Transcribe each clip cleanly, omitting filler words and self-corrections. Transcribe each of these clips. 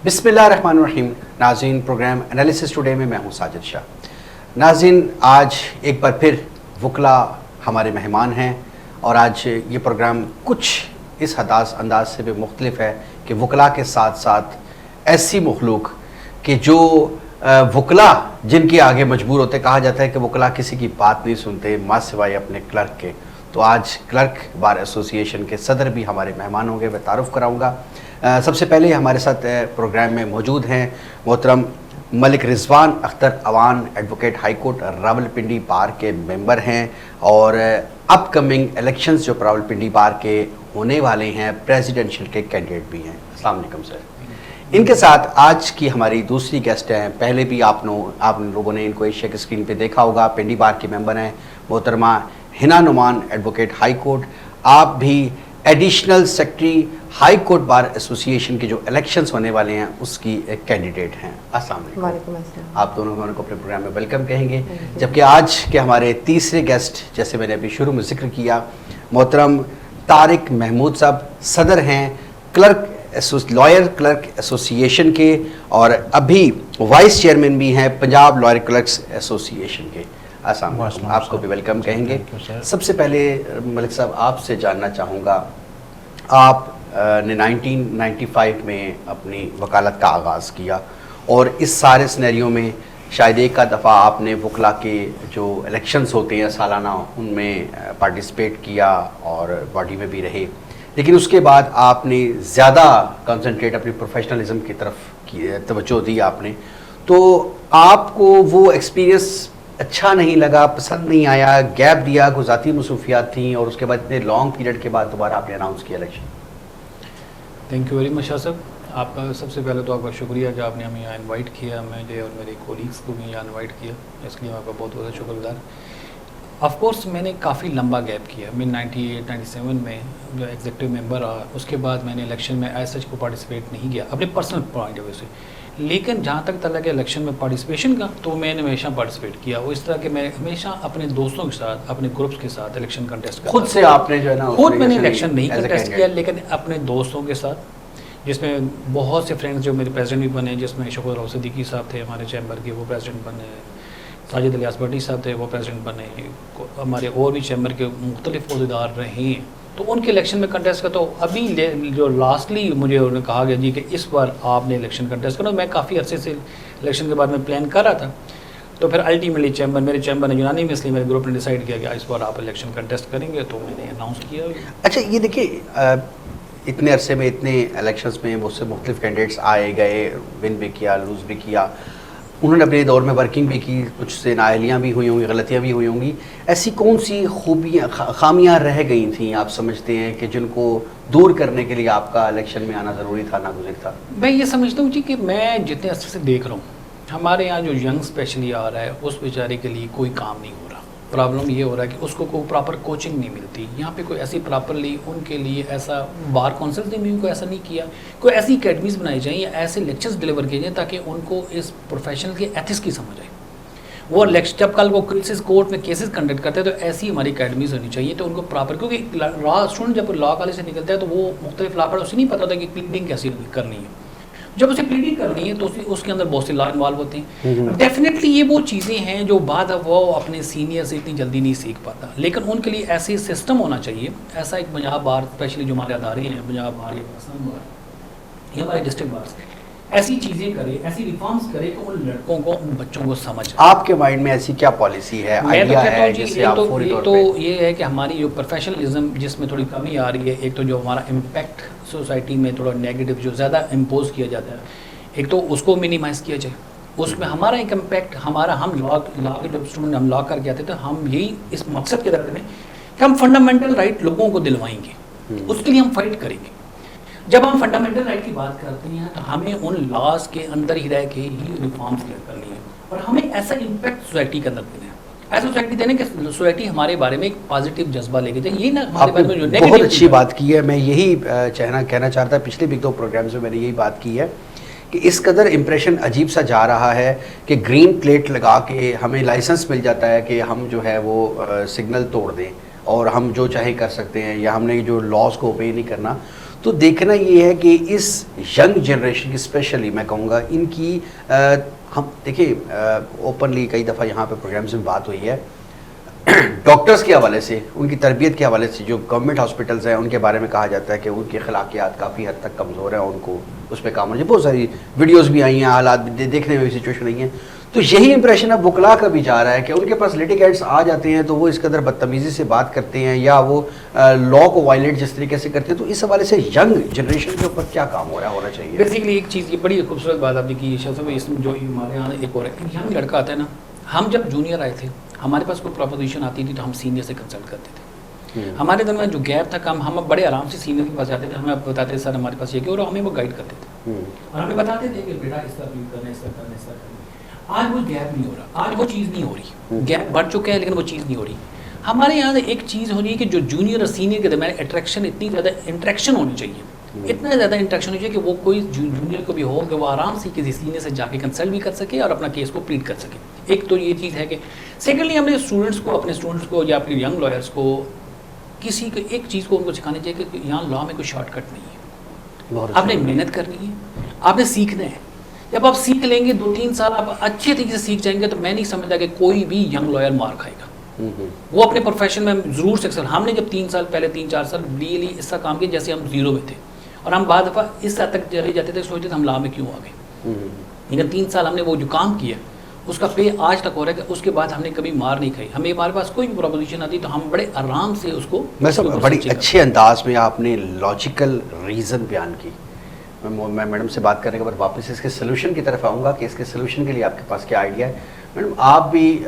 بسم اللہ الرحمن الرحیم. ناظرین، پروگرام انالیسس ٹوڈے میں ہوں ساجد شاہ. ناظرین، آج ایک بار پھر وکلا ہمارے مہمان ہیں اور آج یہ پروگرام کچھ اس انداز سے بھی مختلف ہے کہ وکلا کے ساتھ ساتھ ایسی مخلوق کہ جو وکلا جن کے آگے مجبور ہوتے. کہا جاتا ہے کہ وکلا کسی کی بات نہیں سنتے ماں سوائے اپنے کلرک کے. تو آج کلرک بار ایسوسی ایشن کے صدر بھی ہمارے مہمان ہوں گے. میں تعارف کراؤں گا. سب سے پہلے ہمارے ساتھ پروگرام میں موجود ہیں محترم Malik Rizwan Akhtar Awan, advocate high court Rawalpindi bar کے ممبر ہیں اور اپ کمنگ الیکشنز جو راولپنڈی بار کے ہونے والے ہیں پریزیڈنشل کے کینڈیڈیٹ بھی ہیں. السلام علیکم سر. ان کے ساتھ آج کی ہماری دوسری گیسٹ ہیں. پہلے بھی آپ لوگوں نے ان کو ایشیا کی اسکرین پہ دیکھا ہوگا. پنڈی بار کی ممبر ہیں محترمہ حنا نعمان، ایڈوکیٹ ہائی کورٹ. آپ بھی additional secretary high court bar ایسوسی ایشن کے جو الیکشنز ہونے والے ہیں اس کی ایک کینڈیڈیٹ ہیں. السلام علیکم. وعلیکم السلام. آپ دونوں کو اپنے پروگرام میں ویلکم کہیں گے. جبکہ آج کے ہمارے تیسرے گیسٹ، جیسے میں نے ابھی شروع میں ذکر کیا، محترم طارق محمود صاحب صدر ہیں لائر کلرک ایسوسی ایشن کے اور ابھی وائس چیئرمین بھی ہیں پنجاب لائر کلرکس ایسوسی ایشن کے. السلام علیکم. آپ کو بھی ویلکم کہیں گے. سب سے پہلے ملک صاحب آپ سے جاننا چاہوں گا، آپ نے 1995 میں اپنی وکالت کا آغاز کیا اور اس سارے سینیریو میں شاید ایک دفعہ آپ نے وکلا کے جو الیکشنز ہوتے ہیں سالانہ ان میں پارٹیسپیٹ کیا اور باڈی میں بھی رہے، لیکن اس کے بعد آپ نے زیادہ کنسنٹریٹ اپنی پروفیشنلزم کی طرف توجہ دی آپ نے. تو آپ کو وہ ایکسپیرینس اچھا نہیں لگا، پسند نہیں آیا، گیپ دیا، کوئی ذاتی مصروفیات تھیں اور اس کے بعد اتنے لانگ پیریڈ کے بعد دوبارہ آپ نے اناؤنس کیا election? Thank you very much Shah صاحب. آپ کا سب سے پہلے تو آپ کا شکریہ کہ آپ نے ہمیں یہاں انوائٹ کیا، مجھے اور میرے کولیگس کو بھی یہاں انوائٹ کیا، اس لیے آپ کا بہت بہت شکر گزار. آف کورس میں نے کافی لمبا گیپ کیا. میں 98-97 میں جو ایگزیکٹو ممبر رہا، اس کے بعد میں نے الیکشن میں ایز سچ کو پارٹیسپیٹ نہیں کیا اپنے پرسنل پوائنٹ آف ویو سے. لیکن جہاں تک تعلق ہے الیکشن میں پارٹیسپیشن کا، تو میں نے ہمیشہ پارٹیسپیٹ کیا. وہ اس طرح کہ میں ہمیشہ اپنے دوستوں کے ساتھ، اپنے گروپس کے ساتھ الیکشن کنٹیسٹ کرتا. خود سے آپ نے جو ہے نا خود میں نے الیکشن نہیں کنٹیسٹ کیا، لیکن اپنے دوستوں کے ساتھ، جس میں بہت سے فرینڈس جو میرے پریزیڈنٹ بھی بنے، جس میں شکر راؤ صدیقی صاحب تھے ہمارے چیمبر کے، وہ پریزیڈنٹ بنے. ساجد الیاس بھٹی صاحب تھے، وہ پریزیڈنٹ بنے. ہمارے اور بھی چیمبر کے مختلف عہدیدار رہے ہیں، تو ان کے الیکشن میں کنٹیسٹ کا. تو ابھی جو لاسٹلی مجھے انہوں نے کہا گیا جی کہ اس بار آپ نے الیکشن کنٹیسٹ کرنا. میں کافی عرصے سے الیکشن کے بعد میں پلان کر رہا تھا، تو پھر الٹیمیٹلی میرے چیمبر نے یونانیمسلی میرے گروپ نے ڈیسائیڈ کیا کہ اس بار آپ الیکشن کنٹیسٹ کریں گے، تو میں نے اناؤنس کیا. اچھا، یہ دیکھیے اتنے عرصے میں اتنے الیکشنز میں مجھ سے مختلف کینڈیڈیٹس آئے گئے، ون بھی کیا، لوز بھی کیا. انہوں نے اپنے دور میں ورکنگ بھی کی، کچھ سے نااہلیاں بھی ہوئی ہوں گی، غلطیاں بھی ہوئی ہوں گی. ایسی کون سی خامیاں رہ گئی تھیں آپ سمجھتے ہیں کہ جن کو دور کرنے کے لیے آپ کا الیکشن میں آنا ضروری تھا، ناگزیر تھا؟ میں یہ سمجھتا ہوں جی کہ میں جتنے عرصے سے دیکھ رہا ہوں ہمارے یہاں جو ینگ اسپیشلی آ رہا ہے، اس بیچارے کے لیے کوئی کام نہیں ہو رہا. پرابلم یہ ہو رہا ہے کہ اس کو کوئی پراپر کوچنگ نہیں ملتی. یہاں پہ کوئی ایسی پراپرلی ان کے لیے ایسا بار کونسل نے بھی ان کو ایسا نہیں کیا. کوئی ایسی اکیڈمیز بنائی جائیں یا ایسے لیکچرز ڈلیور کیے جائیں تاکہ ان کو اس پروفیشن کے ایتھکس کی سمجھ آئے. وہ جب کل وہ کیسز کورٹ میں کیسز کنڈکٹ کرتے ہیں تو ایسی ہماری اکیڈمیز ہونی چاہیے. تو ان کو پراپر، کیونکہ لا اسٹوڈنٹ جب لا کالج سے نکلتا ہے تو وہ مختلف لا پڑھا، اسے نہیں پتہ ہوتا کہ پلیڈنگ کیسی کرنی ہے. جب اسے پلیڈنگ کرنی ہے تو اس کے اندر بہت سے لا انوالو ہوتے ہیں. ڈیفینیٹلی یہ وہ چیزیں ہیں جو بعد اب وہ اپنے سینئر سے اتنی جلدی نہیں سیکھ پاتا. لیکن ان کے لیے ایسے سسٹم ہونا چاہیے، ایسا ایک پنجاب بار اسپیشلی جو ہمارے ادارے ہیں، پنجاب بار یہ ہمارے ڈسٹرکٹ بارس، ایسی چیزیں کرے، ایسی ریفارمز کرے کہ ان لڑکوں کو، ان بچوں کو سمجھ. آپ کے مائنڈ میں ایسی کیا پالیسی ہے، آئیڈیا ہے جسے آپ فوری طور پہ؟ تو یہ ہے کہ ہماری جو پروفیشنلزم جس میں تھوڑی کمی آ رہی ہے. ایک تو جو ہمارا امپیکٹ سوسائٹی میں تھوڑا نیگیٹو جو زیادہ امپوز کیا جاتا ہے، ایک تو اس کو منیمائز کیا جائے. اس میں ہمارا ایک امپیکٹ، ہم لا کے جب اسٹوڈنٹ ہم لا کر کے آتے تھے، ہم یہی اس مقصد کے درد میں کہ ہم فنڈامنٹل رائٹ لوگوں کو دلوائیں گے، اس کے لیے ہم فائٹ کریں گے. جب ہم فنڈامنٹل رائٹ کی بات کرتے ہیں تو ہمیں ان لاز کے اندر ہی رہ کے ہی ریفارمز کرنی ہے اور ہمیں ایسا امپیکٹ سوسائٹی کے اندر دینا ہے، ایسا سوسائٹی دینا کہ سوسائٹی ہمارے بارے میں ایک پازیٹیو جذبہ لے کے جائے. یہ نا ہمارے بارے میں جو نیگیٹو. بہت اچھی بات کی ہے. میں یہی کہنا چاہتا، پچھلے بھی 2 پروگرامز میں نے یہی بات کی ہے کہ اس قدر امپریشن عجیب سا جا رہا ہے کہ گرین پلیٹ لگا کے ہمیں لائسنس مل جاتا ہے کہ ہم جو ہے وہ سگنل توڑ دیں اور ہم جو چاہے کر سکتے ہیں، یا ہم نے جو لاز کو اوبے نہیں کرنا. تو دیکھنا یہ ہے کہ اس ینگ جنریشن کی اسپیشلی میں کہوں گا ان کی ہم دیکھیں اوپنلی کئی دفعہ یہاں پہ پروگرامز میں بات ہوئی ہے ڈاکٹرز کے حوالے سے، ان کی تربیت کے حوالے سے، جو گورنمنٹ ہاسپٹلز ہیں ان کے بارے میں کہا جاتا ہے کہ ان کی اخلاقیات کافی حد تک کمزور ہیں، ان کو اس پہ کام ہونا چاہیے. بہت ساری ویڈیوز بھی آئی ہیں، حالات بھی دیکھنے میں بھی سچویشن آئی ہیں. تو یہی امپریشن اب وکلا کا بھی جا رہا ہے کہ ان کے پاس لیٹیگینٹس آ جاتے ہیں تو وہ اس قدر بدتمیزی سے بات کرتے ہیں یا وہ لا کو وائلیٹ جس طریقے سے کرتے ہیں. تو اس حوالے سے ینگ جنریشن کے اوپر کیا کام ہو رہا ہونا چاہیے؟ بیسیکلی ایک چیز یہ بڑی خوبصورت بات آپ نے کی شاہ صاحب، اس میں جو ہمارے یہاں ایک اور ینگ لڑکا آتا ہے نا، ہم جب جونیئر آئے تھے ہمارے پاس کوئی پروپوزیشن آتی تھی تو ہم سینئر سے کنسلٹ کرتے تھے. ہمارے درمیان جو گیپ تھا کم، ہم بڑے آرام سے سینئر کے پاس جاتے تھے، ہمیں بتاتے تھے سر ہمارے پاس یہ کہ، اور ہمیں وہ گائیڈ کرتے تھے اور ہمیں بتاتے تھے کہ بیٹا اس طرح کرنا، اس طرح کرنا، اس طرح کرنا. آج وہ گیپ نہیں ہو رہا، آج وہ چیز نہیں ہو رہی. گیپ بڑھ چکا ہے لیکن وہ چیز نہیں ہو رہی. ہمارے یہاں ایک چیز ہونی ہے کہ جو جونیئر اور سینئر کے درمیان اٹریکشن، اتنی زیادہ انٹریکشن ہونی چاہیے، اتنا زیادہ انٹریکشن ہونی چاہیے کہ وہ کوئی جونیئر کو بھی ہو کہ وہ آرام سے کسی سینئر سے جا کے کنسلٹ بھی کر سکے اور اپنا کیس کو پلیڈ کر سکے. ایک تو یہ چیز ہے کہ سیکنڈلی ہم نے اپنے اسٹوڈنٹس کو یا اپنے ینگ لائرس کو کسی کو ایک چیز کو ان کو سکھانا چاہیے کہ یہاں لا میں کوئی شارٹ کٹ نہیں ہے. آپ نے محنت کرنی ہے، آپ نے سیکھنا ہے. جب آپ سیکھ لیں گے 2-3 سال آپ اچھے طریقے سے سیکھ جائیں گے تو میں نہیں سمجھتا کہ کوئی بھی ینگ لائر مار کھائے گا. وہ اپنے پروفیشن میں ضرور سکسیس. ہم نے جب 3 سال پہلے 3-4 سال ریئلی اس کا کام کیا جیسے ہم زیرو میں تھے اور ہم بعد دفعہ اس حد تک چلے جاتے تھے، سوچتے تھے ہم لا میں کیوں آ گئے. لیکن 3 سال ہم نے وہ جو کام کیا اس کا پے آج تک ہو رہا ہے کہ اس کے بعد ہم نے کبھی مار نہیں کھائی. ہمارے پاس کوئی بھی پروپوزیشن آتی تو ہم بڑے آرام سے اس کو بڑی اچھے انداز میں آپ نے لاجیکل ریزن بیان کی. میں میڈم سے بات کرنے کے بعد واپس اس کے سلوشن کی طرف آؤں گا کہ اس کے سلوشن کے لیے آپ کے پاس کیا آئیڈیا ہے. میڈم آپ بھی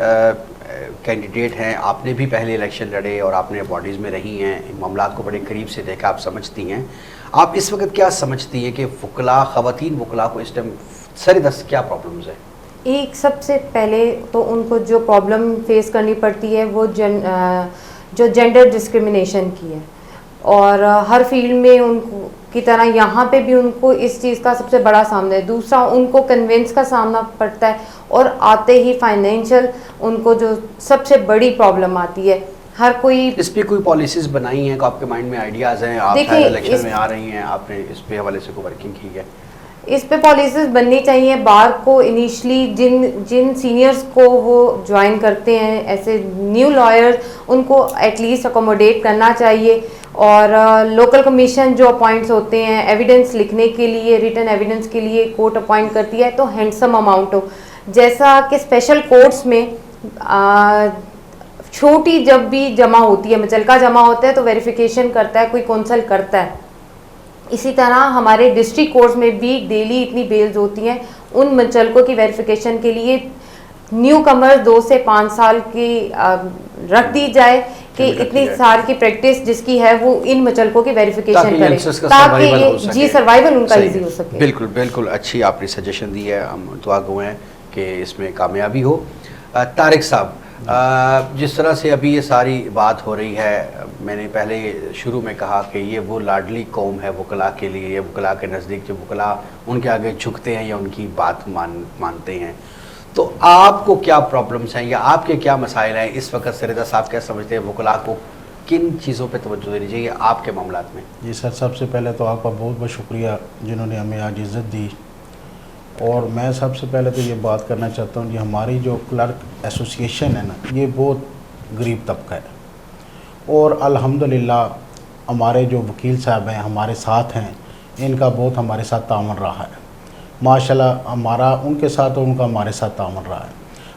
کینڈیڈیٹ ہیں، آپ نے بھی پہلے الیکشن لڑے اور آپ نے باڈیز میں رہی ہیں، معاملات کو بڑے قریب سے دیکھا، آپ سمجھتی ہیں. آپ اس وقت کیا سمجھتی ہیں کہ وکلا، خواتین وکلا کو اس ٹائم سر دست کیا پرابلمز ہیں؟ ایک سب سے پہلے تو ان کو جو پرابلم فیس کرنی پڑتی ہے وہ جو جینڈر ڈسکرمنیشن کی ہے، اور ہر فیلڈ میں ان کو کی طرح یہاں پہ بھی ان کو اس چیز کا سب سے بڑا سامنا ہے. دوسرا ان کو کنوینس کا سامنا پڑتا ہے اور آتے ہی فائنینشیل ان کو جو سب سے بڑی پرابلم آتی ہے. ہر کوئی اس پہ کوئی پالیسیز بنائی ہیں کہ آپ کے مائنڈ میں آئیڈیاز ہیں؟ آپ الیکشن میں آ رہی ہیں، آپ نے اس پہ حوالے سے کوئی ورکنگ کی ہے؟ اس پہ پالیسیز بننی چاہیے. بار کو انیشلی جن سینئرز کو وہ جوائن کرتے ہیں ایسے نیو لائر، ان کو ایٹ لیسٹ اکوموڈیٹ کرنا چاہیے. اور لوکل کمیشن جو اپوائنٹس ہوتے ہیں ایویڈنس لکھنے کے لیے، ریٹن ایویڈنس کے لیے کورٹ اپوائنٹ کرتی ہے تو ہینڈسم اماؤنٹ ہو. جیسا کہ اسپیشل کورٹس میں چھوٹی جب بھی جمع ہوتی ہے، مچلکا جمع ہوتا ہے تو ویریفیکیشن کرتا ہے کوئی کونسل کرتا ہے. اسی طرح ہمارے ڈسٹرکٹ کورٹس میں بھی ڈیلی اتنی بیلز ہوتی ہیں. ان منچلکوں کی ویریفیکیشن کے لیے نیو کمر 2 سے 5 سال کی رکھ دی جائے کہ اتنی سال کی پریکٹس جس کی ہے وہ ان منچلکوں کی ویریفیکیشن کرے تاکہ یہ جی سروائیول ان کا ایزی ہو سکے. بالکل بالکل اچھی آپ نے سجیشن دی ہے، ہم دعا گو ہیں کہ اس میں کامیابی ہو. طارق صاحب، جس طرح سے ابھی یہ ساری بات ہو رہی ہے، میں نے پہلے شروع میں کہا کہ یہ وہ لاڈلی قوم ہے وکلا کے لیے، یہ وکلا کے نزدیک جو وکلا ان کے آگے جھکتے ہیں یا ان کی بات مانتے ہیں. تو آپ کو کیا پرابلمس ہیں یا آپ کے کیا مسائل ہیں اس وقت؟ سریدہ صاحب کیا سمجھتے ہیں وکلا کو کن چیزوں پہ توجہ دینی چاہیے آپ کے معاملات میں؟ جی سر، سب سے پہلے تو آپ کا بہت بہت شکریہ جنہوں نے ہمیں آج عزت دی. اور میں سب سے پہلے تو یہ بات کرنا چاہتا ہوں کہ ہماری جو کلرک ایسوسیشن ہے نا، یہ بہت غریب طبقہ ہے اور الحمدللہ ہمارے جو وکیل صاحب ہیں ہمارے ساتھ ہیں، ان کا بہت ہمارے ساتھ تعاون رہا ہے. ماشاءاللہ ہمارا ان کے ساتھ اور ان کا ہمارے ساتھ تعاون رہا ہے.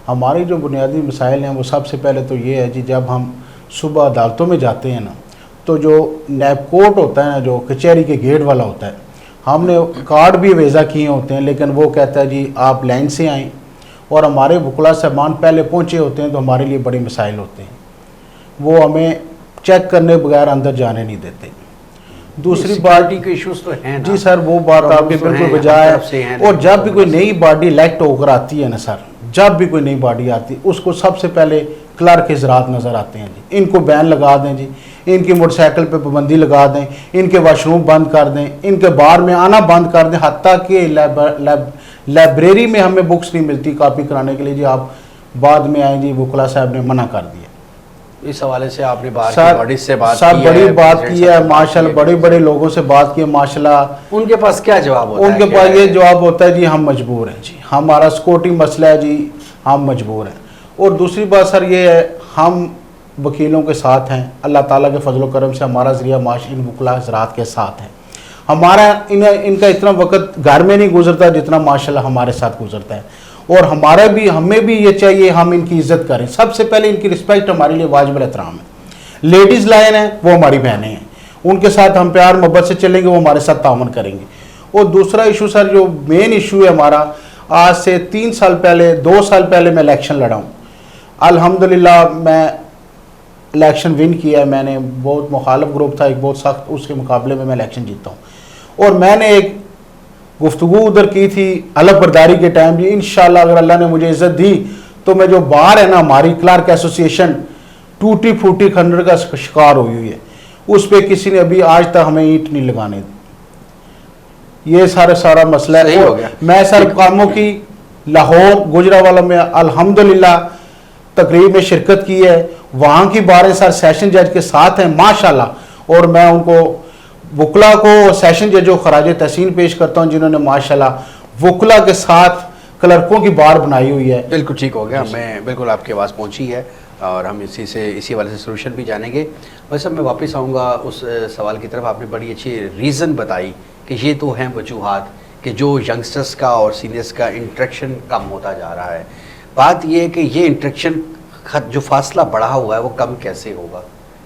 ہماری جو بنیادی مسائل ہیں وہ سب سے پہلے تو یہ ہے جی، جب ہم صبح عدالتوں میں جاتے ہیں نا تو جو نیب کورٹ ہوتا ہے نا، جو کچہری کے گیٹ والا ہوتا ہے، ہم نے کارڈ بھی ویزا کیے ہوتے ہیں لیکن وہ کہتا ہے جی آپ لائن سے آئیں، اور ہمارے وکلا صاحبان پہلے پہنچے ہوتے ہیں تو ہمارے لیے بڑے مسائل ہوتے ہیں. وہ ہمیں چیک کرنے بغیر اندر جانے نہیں دیتے. دوسری باڈی کے ایشوز تو ہیں جی سر، وہ بات آپ کے بالکل بجائے. اور جب بھی کوئی نئی باڈی الیکٹ ہو کر آتی ہے نا سر، جب بھی کوئی نئی باڈی آتی ہے اس کو سب سے پہلے کلرک حضرات نظر آتے ہیں جی. ان کو بین لگا دیں جی، ان کی موٹر سائیکل پہ پابندی لگا دیں، ان کے واش روم بند کر دیں، ان کے بار میں آنا بند کر دیں. حتیٰ کہ لائبریری میں ہمیں بکس نہیں ملتی کاپی کرانے کے لیے، جی آپ بعد میں آئیں جی وکلا صاحب نے منع کر دیا. اس حوالے سے آپ نے بار سر باڈیز سے بات سر کی بڑی ہے, بات president کی ہے صاحب سے بات ماشاء اللہ, کی بڑے بڑے لوگوں سے بات کی ہے ماشاء اللہ. ان کے پاس کیا جواب ہوتا ہے؟ ان کے پاس یہ جواب ہوتا ہے جی ہم مجبور ہیں, جی ہمارا سکیورٹی مسئلہ ہے, جی ہم مجبور ہیں. اور دوسری بات سر یہ ہے, ہم وکیلوں کے ساتھ ہیں, اللہ تعالیٰ کے فضل و کرم سے ہمارا ذریعہ معاش ان وکلا حضرات کے ساتھ ہے. ہمارا ان کا اتنا وقت گھر میں نہیں گزرتا جتنا ماشاءاللہ ہمارے ساتھ گزرتا ہے. اور ہمیں بھی یہ چاہیے ہم ان کی عزت کریں. سب سے پہلے ان کی رسپیکٹ ہمارے لیے واجب الاحترام ہے. لیڈیز لائن ہیں وہ ہماری بہنیں ہیں, ان کے ساتھ ہم پیار محبت سے چلیں گے, وہ ہمارے ساتھ تعاون کریں گے. اور دوسرا ایشو سر جو مین ایشو ہے ہمارا, آج سے 3 سال پہلے 2 سال پہلے میں الیکشن لڑا ہوں. الحمدللہ میں الیکشن ون کیا ہے. میں نے بہت مخالف گروپ تھا ایک بہت سخت, اس کے مقابلے میں الیکشن جیتا ہوں. اور میں نے ایک گفتگو ادھر کی تھی حلف برداری کے ٹائم بھی, انشاءاللہ اگر اللہ نے مجھے عزت دی تو میں جو بار ہے نا ہماری کلرک ایسوسیشن ٹوٹی پھوٹی کھنڈر کا شکار ہوئی ہے, اس پہ کسی نے ابھی آج تک ہمیں اینٹ نہیں لگانے دی. یہ سارا مسئلہ ہے. صحیح ہو گیا. میں سر کاموں کی لاہور گجرانوالہ میں الحمدللہ تقریب میں شرکت کی ہے, وہاں کی باریں سر سیشن جج کے ساتھ ہیں ماشاءاللہ. اور میں ان کو وکلا کو سیشن جج کو خراج تحسین پیش کرتا ہوں جنہوں نے ماشاءاللہ وکلا کے ساتھ کلرکوں کی بار بنائی ہوئی ہے. بالکل ٹھیک ہو گیا, میں بالکل آپ کی آواز پہنچی ہے اور ہم اسی والے سے سلوشن بھی جانیں گے. ویسے میں واپس آؤں گا اس سوال کی طرف. آپ نے بڑی اچھی ریزن بتائی کہ یہ تو ہیں وجوہات کہ جو ینگسٹرس کا اور سینئرس کا انٹریکشن کم ہوتا جا رہا ہے. بات یہ ہے کہ یہ انٹریکشن جو فاصلہ بڑھا ہوا ہے وہ کم کیسے ہوگا,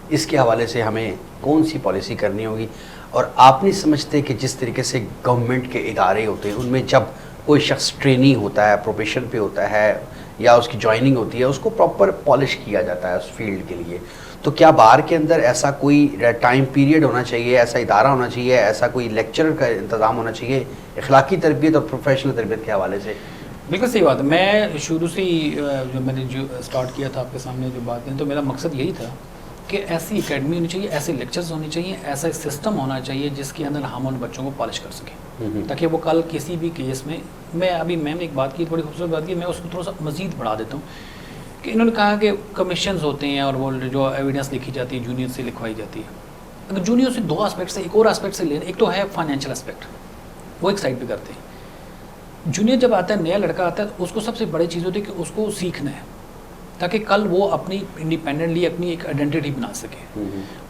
اس کے حوالے سے ہمیں کون سی پالیسی کرنی ہوگی. اور آپ نہیں سمجھتے کہ جس طریقے سے گورنمنٹ کے ادارے ہوتے ہیں ان میں جب کوئی شخص ٹرینی ہوتا ہے, پروبیشن پہ ہوتا ہے یا اس کی جوائننگ ہوتی ہے, اس کو پراپر پالش کیا جاتا ہے اس فیلڈ کے لیے, تو کیا بار کے اندر ایسا کوئی ٹائم پیریڈ ہونا چاہیے, ایسا ادارہ ہونا چاہیے, ایسا کوئی لیکچرر کا انتظام ہونا چاہیے اخلاقی تربیت اور پروفیشنل تربیت کے حوالے سے؟ بالکل صحیح بات ہے. میں شروع سے ہی جو میں نے اسٹارٹ کیا تھا آپ کے سامنے جو بات کی, تو میرا مقصد یہی تھا کہ ایسی اکیڈمی ہونی چاہیے, ایسے لیکچرز ہونے چاہیے, ایسا سسٹم ہونا چاہیے جس کے اندر ہم ان بچوں کو پالش کر سکیں, تاکہ وہ کل کسی بھی کیس میں میں نے ایک بات کی, بڑی خوبصورت بات کی, میں اس کو تھوڑا سا مزید بڑھا دیتا ہوں کہ انہوں نے کہا کہ کمیشنز ہوتے ہیں اور وہ جو ایویڈنس لکھی جاتی ہے جونیئر سے لکھوائی جاتی ہے. اگر جونیئر سے 2 اسپیکٹ سے ایک اور اسپیکٹ سے لینا, ایک تو ہے فائنینشیل اسپیکٹ, وہ ایک سائڈ پہ کرتے ہیں. جونیئر جب آتا ہے, نیا لڑکا آتا ہے, تو اس کو سب سے بڑی چیز ہوتی ہے کہ اس کو سیکھنا ہے تاکہ کل وہ اپنی انڈیپینڈنٹلی اپنی ایک آئیڈینٹی بنا سکے.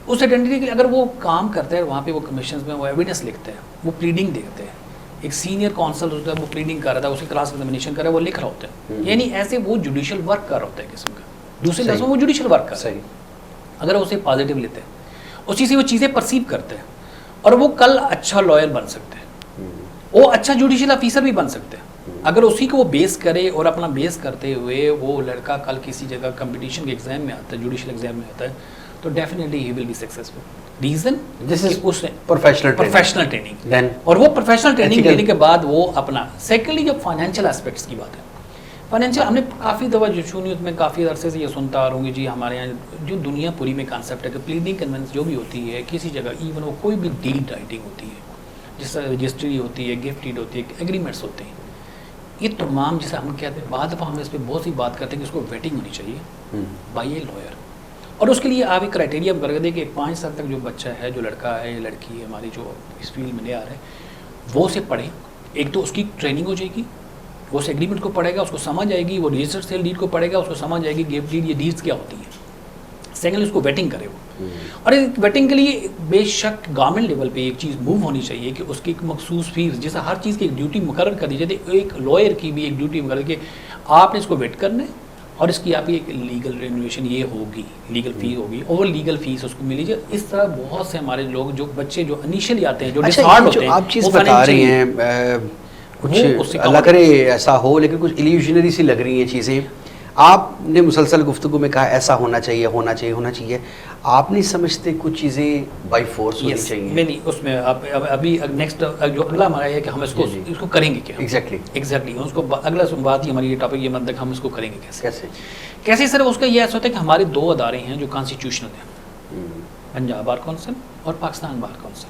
اس آئیڈینٹی کے لیے اگر وہ کام کرتا ہے وہاں پہ, وہ کمیشنز میں وہ ایویڈنس لکھتے ہیں, وہ پلیڈنگ دیکھتے ہیں, ایک سینئر کونسل ہوتا ہے وہ پلیڈنگ کر رہا ہے, اسی کلاس ایگزامینیشن کر رہا ہے, وہ لکھ رہا ہوتا ہے, یعنی ایسے وہ جوڈیشل ورک کر رہا ہوتا ہے قسم کا. دوسرے لفظوں میں وہ جوڈیشل ورک کر رہا ہے. اگر اسے پازیٹیو لیتے ہیں, اسی سے وہ چیزیں پرسیو کرتے ہیں, اور وہ کل اچھا لائر بن سکتے ہیں, وہ اچھا جوڈیشل آفیسر بھی بن سکتے ہیں اگر اسی کو وہ بیس کرے. اور اپنا بیس کرتے ہوئے وہ لڑکا کل کسی جگہ کمپٹیشن کے ایگزام میں آتا ہے, جوڈیشل ایگزام میں آتا ہے, تو definitely he will be successful. Reason this is professional training, اور وہ پروفیشنل ٹریننگ لینے کے بعد وہ اپنا. سیکنڈلی جب فائنینشیل اسپیکٹس کی بات ہے, فائنینشیل ہم نے کافی دفعہ جو شونیت میں کافی عرصے سے یہ سنتا آ رہا ہوں کہ جی ہمارے یہاں جو دنیا پوری میں کانسیپٹ ہے کہ پلیڈنگ کنوینس جو بھی ہوتی ہے کسی جگہ, ایون وہ کوئی بھی ڈیل رائٹنگ ہوتی ہے, جس طرح رجسٹری ہوتی ہے, گفٹ ڈیڈ ہوتی ہے, ایگریمنٹس ہوتے ہیں, یہ تمام جیسے ہم کہتے ہیں, بعد دفعہ ہم اس پہ بہت سی بات کرتے ہیں کہ اس کو ویٹنگ ہونی چاہیے بائی اے لائر. اور اس کے لیے آپ ایک کرائٹیریا کر کے دیں کہ 5 سال تک جو بچہ ہے, جو لڑکا ہے, لڑکی ہے ہماری جو اس فیلڈ میں نیا آ رہا ہے, وہ اسے پڑھیں. ایک تو اس کی ٹریننگ ہو جائے گی, وہ اس ایگریمنٹ کو پڑھے گا, اس کو سمجھ آئے گی, وہ رجسٹرڈ سیل ڈیڈ کو پڑھے گا, اس کو سمجھ آئے گی گفٹ ڈیڈ, یہ ڈیڈس کیا ہوتی ہیں. سیکنڈلی اس کو ویٹنگ کرے وہ. اور ویٹنگ کے لیے بے شک گورنمنٹ لیول پہ ایک چیز موو ہونی چاہیے کہ اس کی ایک مخصوص فیس, جیسا ہر چیز کی ایک ڈیوٹی مقرر کر دی جاتی ہے, ایک لائر کی بھی ایک ڈیوٹی مقرر کہ آپ نے اس کو ویٹ کرنا ہے, اور اس کی آپ کی ایک لیگل رینویشن یہ ہوگی, لیگل فی ہوگی, اور لیگل فیس اس کو ملی جائے. اس طرح بہت سے ہمارے لوگ جو بچے جو انیشلی آتے ہیں, جو ڈسہارڈ ہوتے ہیں, آپ چیز بتا رہی ہیں, کچھ اللہ کرے ایسا ہو, لیکن کچھ ایلیوژنری سی لگ رہی ہیں چیزیں. آپ نے مسلسل گفتگو میں کہا ایسا ہونا چاہیے, ہونا چاہیے, ہونا چاہیے. آپ نہیں سمجھتے کچھ چیزیں بائی فورس ہونی چاہیے؟ میں نہیں, اس میں ابھی نیکسٹ جو اگلا ہمارا ہے کہ ہم اس کو کریں گے کیا. ایگزیکٹلی اس کو اگلا بات ہی ہماری یہ ٹاپک یہ مطلب ہم اس کو کریں گے کیسے سر. اس کا یہ ایسا ہوتا ہے کہ ہمارے 2 ادارے ہیں جو کانسٹیٹیوشنل ہیں, پنجاب بار کونسل اور پاکستان بار کونسل.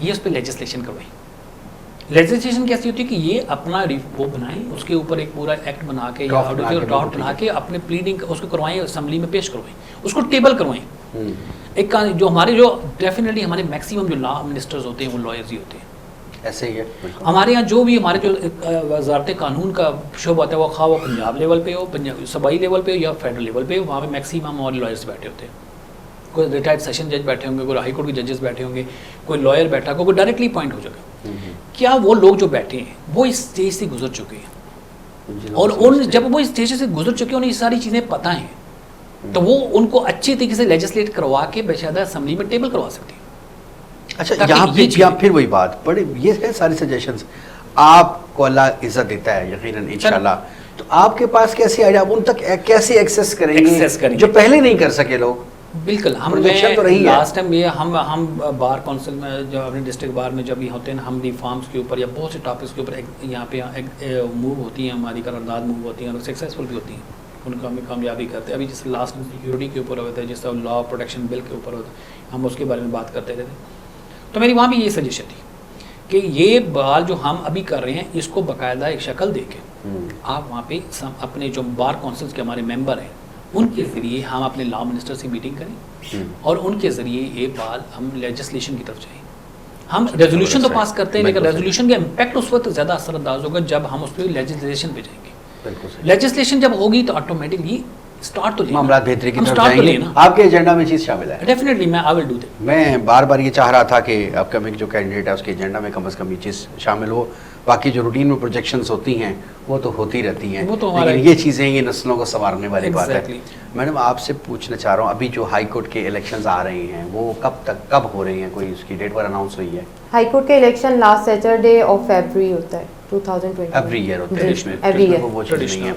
یہ اس پہ لیجسلیشن کروائیں لیجسلیشن کیسی ہوتی ہے کہ یہ اپنا وہ بنائیں, اس کے اوپر ایک پورا ایکٹ بنا کے یا ڈرافٹ بنا کے اپنے پلیڈنگ اس کو کروائیں, اسمبلی میں پیش کروائیں, اس کو ٹیبل کروائیں. ایک جو ہمارے جو ڈیفینیٹلی ہمارے میکسیمم جو لا منسٹرز ہوتے ہیں وہ لائرز ہی ہوتے ہیں. ایسے ہی ہے ہمارے یہاں جو بھی ہمارے جو وزارت قانون کا شعبہ ہوتا ہے وہ خواہ وہ پنجاب لیول پہ ہو, صوبائی لیول پہ ہو یا فیڈرل لیول پہ ہو, وہاں پہ میکسیمم اور لائرز بیٹھے ہوتے ہیں. کوئی ریٹائرڈ سیشن جج بیٹھے ہوں گے, کوئی ہائی کورٹ کے ججز بیٹھے ہوں گے, کوئی لائر بیٹھا, کوئی ڈائریکٹلی اپوائنٹ ہو جائے گا. کیا وہ لوگ جو بیٹھے ہیں وہ اس اسٹیج سے گزر چکے ہیں, اور ان جب وہ اس اسٹیج سے گزر چکے ہیں انہیں یہ ساری چیزیں پتہ ہیں, تو وہ ان کو اچھی طریقے سے لیجسلیٹ کروا کے بشاہدہ اسمبلی میں ٹیبل کروا سکتے ہیں. اچھا یہاں پھر وہی بات بڑے یہ ہے ساری سجیشنز آپ کو اللہ عزت دیتا ہے یقیناً انشاءاللہ, تو آپ کے پاس کیسے آئیڈیا, آپ ان تک کیسے ایکسیس کریں گے جو پہلے نہیں کر سکے لوگ؟ بالکل ہم لاسٹ ٹائم یہ ہم بار کونسل میں جو اپنے ڈسٹرکٹ بار میں جب یہ ہوتے ہیں ہم ریفارمس کے اوپر یا بہت سے ٹاپکس کے اوپر یہاں پہ موو ہوتی ہیں, ہماری قرارداد موو ہوتی ہیں اور سکسیزفل بھی ہوتی ہیں, ان کو ہمیں کامیابی کرتے ہیں. ابھی جس لاسٹ میں سیکورٹی کے اوپر ہوتا ہے, جس طرح لا پروٹیکشن بل کے اوپر ہوتا ہے, ہم اس کے بارے میں بات کرتے رہتے. تو میری وہاں بھی یہ سجیشن تھی کہ یہ بال جو ہم ابھی کر رہے ہیں اس کو باقاعدہ ایک شکل دے کے آپ وہاں پہ اپنے جو بار کونسلس کے ہمارے ممبر ہیں ان کے ذریعے ہم اپنے لا منسٹر سے میٹنگ کریں اور ان کے ذریعے یہ بال ہم لیجسلیشن کی طرف جائیں. ہم ریزولوشن تو پاس کرتے ہیں لیکن ریزولوشن کا امپیکٹ اس وقت زیادہ اثر انداز ہوگا جب ہم اس پہ لیجسلیشن پہ جائیں گے. لیجسلیشن جب ہوگی تو آٹومیٹکلی اسٹارٹ تو معاملات بہتری کی طرف جائیں گے. آپ کے ایجنڈا میں چیز شامل ہے؟ ڈیفینیٹلی میں آئی ول ڈو دیٹ. میں بار بار یہ چاہ رہا تھا کہ اپ کمنگ جو کینڈیڈیٹ ہے اس کے ایجنڈا میں کم از کم یہ چیز شامل ہو. باقی جو روٹین میں پروجیکشنز ہوتی ہیں وہ تو ہوتی رہتی ہیں, لیکن یہ چیزیں یہ نسلوں کو سنوارنے والی بات ہے. میڈم آپ سے پوچھنا چاہ رہا ہوں, ابھی جو ہائی کورٹ کے الیکشنز آ رہے ہیں وہ کب ہو رہی ہیں, کوئی اس کی ڈیٹ پر اناؤنس ہوئی ہے؟ ہائی کورٹ کے election last Saturday of February ہوتا ہے 2020. ایوری ایئر ہوتا ہے اس میں, وہ چیز نہیں ہے.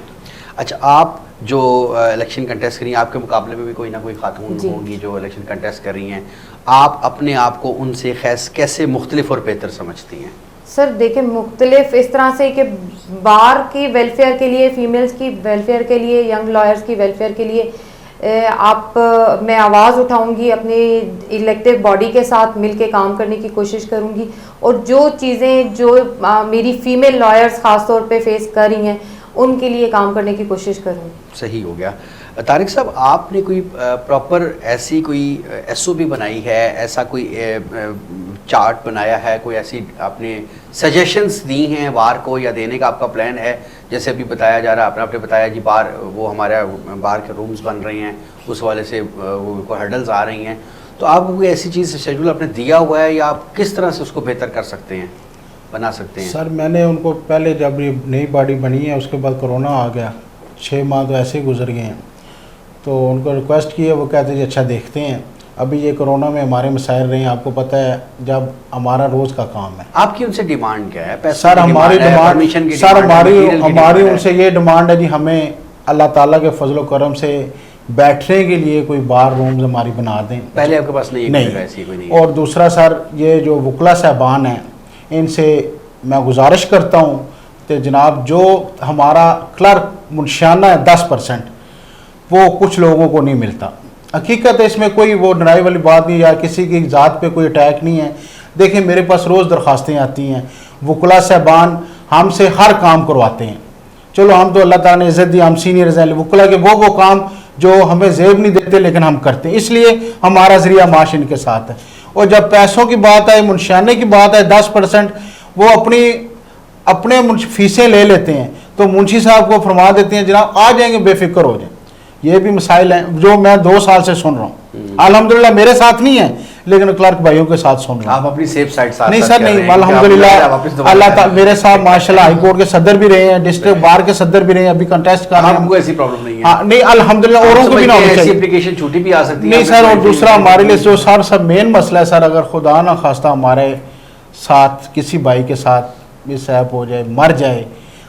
اچھا آپ جو الیکشن کنٹیسٹ کر رہی ہیں, آپ کے مقابلے میں بھی کوئی نہ کوئی خاتون ہوگی جو الیکشن کنٹیسٹ کر رہی ہیں, آپ اپنے آپ کو ان سے کیسے مختلف اور بہتر سمجھتی ہیں؟ سر دیکھیں مختلف اس طرح سے کہ بار کی ویلفیئر کے لیے, فیمیلز کی ویلفیئر کے لیے, ینگ لائرز کی ویلفیئر کے لیے میں آواز اٹھاؤں گی, اپنی الیکٹیو باڈی کے ساتھ مل کے کام کرنے کی کوشش کروں گی, اور جو چیزیں جو میری فیمیل لائرز خاص طور پہ فیس کر رہی ہیں ان کے لیے کام کرنے کی کوشش کروں. صحیح ہو گیا. طارق صاحب آپ نے کوئی پراپر ایسی کوئی ایس او پی بنائی ہے, ایسا کوئی چارٹ بنایا ہے, کوئی ایسی آپ نے سجیشنز دی ہیں وار کو یا دینے کا آپ کا پلان ہے؟ جیسے ابھی بتایا جا رہا, آپ نے بتایا جی بار وہ ہمارا بار کے رومز بن رہے ہیں, اس والے سے وہ ہرڈلز آ رہی ہیں, تو آپ کو کوئی ایسی چیز شیڈول آپ نے دیا ہوا ہے یا آپ کس طرح سے اس کو بہتر کر سکتے ہیں, بنا سکتے ہیں؟ سر میں نے ان کو پہلے جب یہ نئی باڈی بنی ہے اس کے بعد کرونا آ گیا, 6 ماہ تو ایسے ہی گزر گئے ہیں, تو ان کو ریکویسٹ کی ہے, وہ کہتے ہیں جی اچھا دیکھتے ہیں. ابھی یہ کرونا میں ہمارے مسائل رہے ہیں, آپ کو پتہ ہے جب ہمارا روز کا کام ہے. آپ کی ان سے ڈیمانڈ کیا ہے؟ سر ہماری ڈیمانڈ, سر ہماری ان سے یہ ڈیمانڈ ہے جی ہمیں اللہ تعالیٰ کے فضل و کرم سے بیٹھنے کے لیے کوئی بار رومز ہماری بنا دیں. پہلے آپ کے پاس نہیں. اور دوسرا سر یہ جو وکلا صاحبان ہیں ان سے میں گزارش کرتا ہوں کہ جناب جو ہمارا کلرک منشیانہ ہے 10% وہ کچھ لوگوں کو نہیں ملتا. حقیقت ہے اس میں کوئی وہ ڈرائی والی بات نہیں, یا کسی کی ذات پہ کوئی اٹیک نہیں ہے. دیکھیں میرے پاس روز درخواستیں آتی ہیں, وکلا صاحبان ہم سے ہر کام کرواتے ہیں. چلو ہم تو اللہ تعالیٰ نے عزت دی, ہم سینئرز ہیں, وکلا کے وہ کام جو ہمیں زیب نہیں دیتے لیکن ہم کرتے ہیں, اس لیے ہمارا ذریعہ معاش ان کے ساتھ ہے. اور جب پیسوں کی بات آئے, منشیانے کی بات آئے, 10% وہ اپنے فیسیں لے لیتے ہیں, تو منشی صاحب کو فرما دیتے ہیں جناب آ جائیں گے, بے فکر ہو جائیں. یہ بھی مسائل ہیں جو میں 2 سال سے سن رہا ہوں. الحمدللہ میرے ساتھ نہیں ہے لیکن کلرک بھائیوں کے ساتھ سن رہا ہوں. آپ اپنی سیف سائٹ ساتھ نہیں سر نہیں, الحمدللہ اللہ تعالیٰ میرے ساتھ ماشاءاللہ ہائی کورٹ کے صدر بھی رہے ہیں, ڈسٹرکٹ بار کے صدر بھی رہے ہیں, ابھی کنٹیسٹ کر رہے ہیں. ہم کو ایسی پرابلم نہیں ہے. ہاں نہیں الحمدللہ, اوروں کو بھی نہ ہونی چاہیے, اپلیکیشن چھوٹی بھی آ سکتی ہے. نہیں سر, اور دوسرا ہمارے لیے جو سر مین مسئلہ ہے سر, اگر خدا نہ خواستہ ہمارے ساتھ کسی بھائی کے ساتھ مس ہیپ ہو جائے, مر جائے,